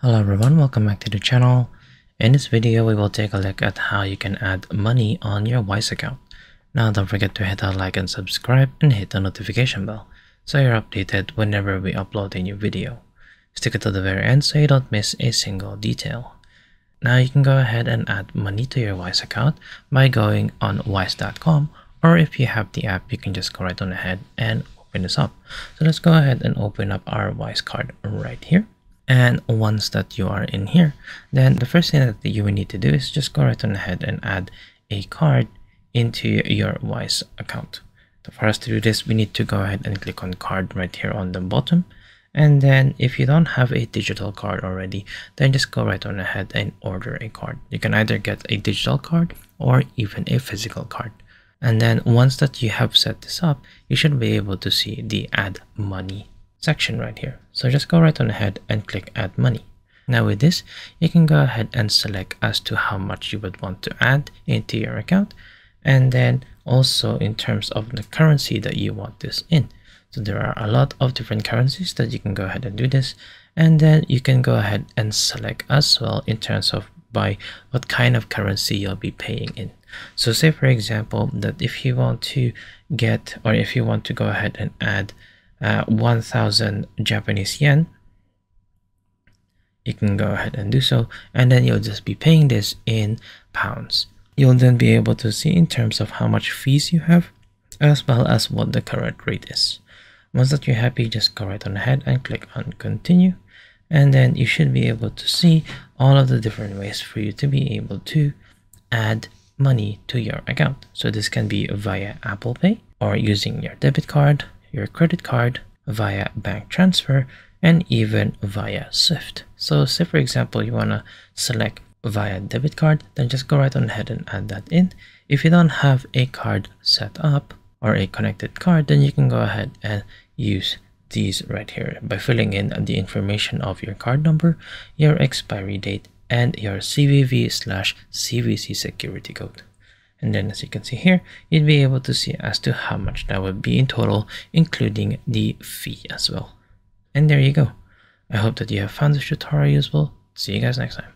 Hello everyone, welcome back to the channel. In this video, we will take a look at how you can add money on your Wise account. Now don't forget to hit that like and subscribe and hit the notification bell so you're updated whenever we upload a new video. Stick it to the very end so you don't miss a single detail. Now you can go ahead and add money to your Wise account by going on wise.com, or if you have the app, you can just go right on ahead and open this up. So let's go ahead and open up our Wise card right here. And once that you are in here, then the first thing that you will need to do is just go right on ahead and add a card into your Wise account. So for us to do this, we need to go ahead and click on card right here on the bottom. And then if you don't have a digital card already, then just go right on ahead and order a card. You can either get a digital card or even a physical card. And then once that you have set this up, you should be able to see the add money section right here. So just go right on ahead and click add money. Now with this, you can go ahead and select as to how much you would want to add into your account, and then also in terms of the currency that you want this in. So there are a lot of different currencies that you can go ahead and do this, and then you can go ahead and select as well in terms of by what kind of currency you'll be paying in. So say for example that if you want to get, or if you want to go ahead and add 1000 Japanese yen, you can go ahead and do so, and then you'll just be paying this in pounds. You'll then be able to see in terms of how much fees you have, as well as what the current rate is. Once that you're happy, just go right on ahead and click on continue, and then you should be able to see all of the different ways for you to be able to add money to your account. So this can be via Apple Pay, or using your debit card, your credit card, via bank transfer, and even via Swift. So say for example you want to select via debit card, then just go right on ahead and add that in. If you don't have a card set up or a connected card, then you can go ahead and use these right here by filling in the information of your card number, your expiry date, and your CVV/CVC security code. And then as you can see here, you'd be able to see as to how much that would be in total, including the fee as well. And there you go. I hope that you have found this tutorial useful. See you guys next time.